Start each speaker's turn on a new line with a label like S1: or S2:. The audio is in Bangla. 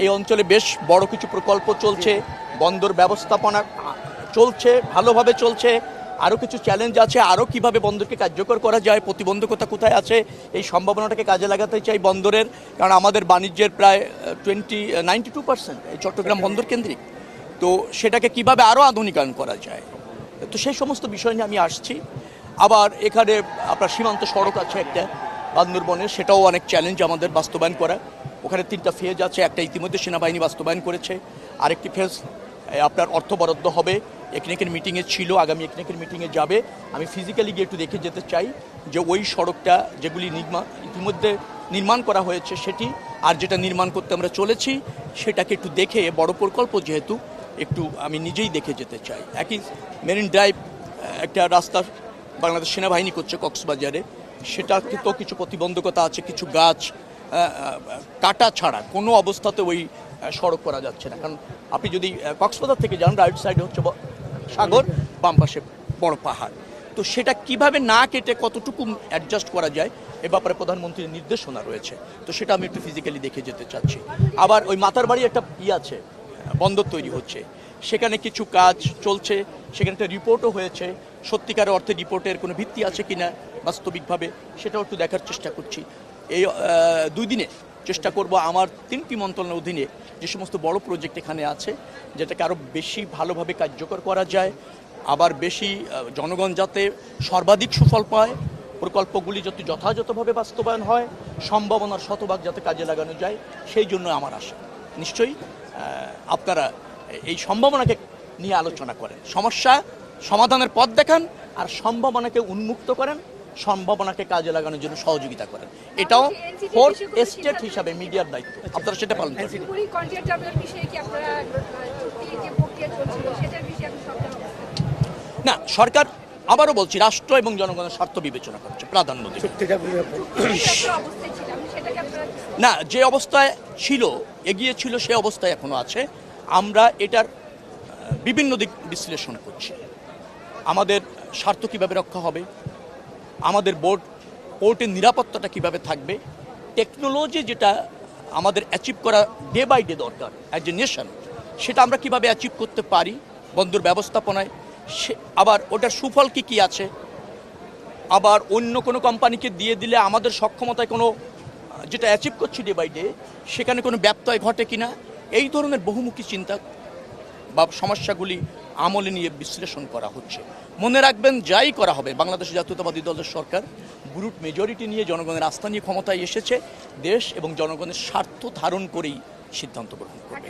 S1: এই অঞ্চলে বেশ বড় কিছু প্রকল্প চলছে, বন্দর ব্যবস্থাপনা চলছে, ভালোভাবে চলছে। আরও কিছু চ্যালেঞ্জ আছে, আরও কিভাবে বন্দরকে কার্যকর করা যায়, প্রতিবন্ধকতা কোথায় আছে, এই সম্ভাবনাটাকে কাজে লাগাতে চাই বন্দরের। কারণ আমাদের বাণিজ্যের প্রায় 92% এই চট্টগ্রাম বন্দর কেন্দ্রিক। তো সেটাকে কিভাবে আরও আধুনিকায়ন করা যায়, তো সেই সমস্ত বিষয় নিয়ে আমি আসছি। আবার এখানে আপনার সীমান্ত সড়ক আছে একটা বান্দরবনের, সেটাও অনেক চ্যালেঞ্জ আমাদের বাস্তবায়ন করা। ওখানে 3টা ফেজ আছে, একটা ইতিমধ্যে সেনাবাহিনী বাস্তবায়ন করেছে, আরেকটি ফেজ আপনার অর্থ বরাদ্দ হবে। একনেকের মিটিংয়ে ছিল, আগামী একনেকের মিটিংয়ে যাবে। আমি ফিজিক্যালি গিয়ে একটু দেখে যেতে চাই যে ওই সড়কটা যেগুলি ইতিমধ্যে নির্মাণ করা হয়েছে সেটি, আর যেটা নির্মাণ করতে আমরা চলেছি সেটাকে একটু দেখে, বড় প্রকল্প যেহেতু একটু আমি নিজেই দেখে যেতে চাই। একই মেরিন ড্রাইভ একটা রাস্তা বাংলাদেশ সেনাবাহিনী করছে কক্সবাজারে, সেটাতে তো কিছু প্রতিবন্ধকতা আছে, কিছু গাছ কাটা ছাড়া কোনো অবস্থাতে ওই সড়ক করা যাচ্ছে না। কারণ আপনি যদি কক্সবাজার থেকে যান, রাইট সাইডে হচ্ছে সাগর, বাম পাশে বড় পাহাড়। তো সেটা কিভাবে না কেটে কতটুকু অ্যাডজাস্ট করা যায় এ ব্যাপারে প্রধানমন্ত্রীর নির্দেশনা রয়েছে। তো সেটা আমি একটু ফিজিক্যালি দেখে যেতে চাচ্ছি। আবার ওই মাতার বাড়ি একটা আছে, বন্দর তৈরি হচ্ছে, সেখানে কিছু কাজ চলছে, সেখানে একটা রিপোর্টও হয়েছে। সত্যিকারের অর্থে রিপোর্টের কোনো ভিত্তি আছে কিনা বাস্তবিকভাবে, সেটাও একটু দেখার চেষ্টা করছি। এই 2 দিনে চেষ্টা করব আমার 3টি মন্ত্রণালয়ের অধীনে যে সমস্ত বড় প্রজেক্ট এখানে আছে, যেটাকে আরও বেশি ভালোভাবে কার্যকর করা যায়, আবার বেশি জনগণ যাতে সর্বাধিক সুফল পায়, প্রকল্পগুলি যাতে যথাযথভাবে বাস্তবায়ন হয়, সম্ভাবনার শতভাগ যাতে কাজে লাগানো যায়, সেই জন্য আমার আশা। নিশ্চয়ই আপনারা এই সম্ভাবনাকে নিয়ে আলোচনা করেন, সমস্যা সমাধানের পথ দেখান, আর সম্ভাবনাকে উন্মুক্ত করেন, সম্ভাবনাকে কাজে লাগানোর জন্য সহযোগিতা করেন। এটাও ফোর্থ এস্টেট হিসাবে মিডিয়ার দায়িত্ব, আপনারা সেটা পালন করেন। না, সরকার, আবারও বলছি, রাষ্ট্র এবং জনগণের স্বার্থ বিবেচনা করছে, প্রাধান্য দেবে না। যে অবস্থায় ছিল, এগিয়ে ছিল, সে অবস্থায় এখনো আছে। আমরা এটার বিভিন্ন দিক বিশ্লেষণ করছি। আমাদের স্বার্থ কিভাবে রক্ষা হবে, আমাদের পোর্টের নিরাপত্তাটা কিভাবে থাকবে, টেকনোলজি যেটা আমাদের অ্যাচিভ করা ডে বাই ডে দরকার অ্যাজ এ নেশন, সেটা আমরা কিভাবে অ্যাচিভ করতে পারি বন্দর ব্যবস্থাপনায়, আবার ওটার সুফল কি আছে, আবার অন্য কোনো কোম্পানিকে দিয়ে দিলে আমাদের সক্ষমতায় কোনো, যেটা অ্যাচিভ করছি ডে বাই ডে, সেখানে কোনো ব্যত্যয় ঘটে কিনা, এই ধরনের বহুমুখী চিন্তা বা সমস্যাগুলি আমলে নিয়ে বিশ্লেষণ করা হচ্ছে। মনে রাখবেন, যাই করা হবে, বাংলাদেশ জাতীয়তাবাদী দলের সরকার ব্রুট মেজরিটি নিয়ে জনগণের আস্থা নিয়ে ক্ষমতায় এসেছে, দেশ এবং জনগণের স্বার্থ ধারণ করেই সিদ্ধান্ত গ্রহণ করবে।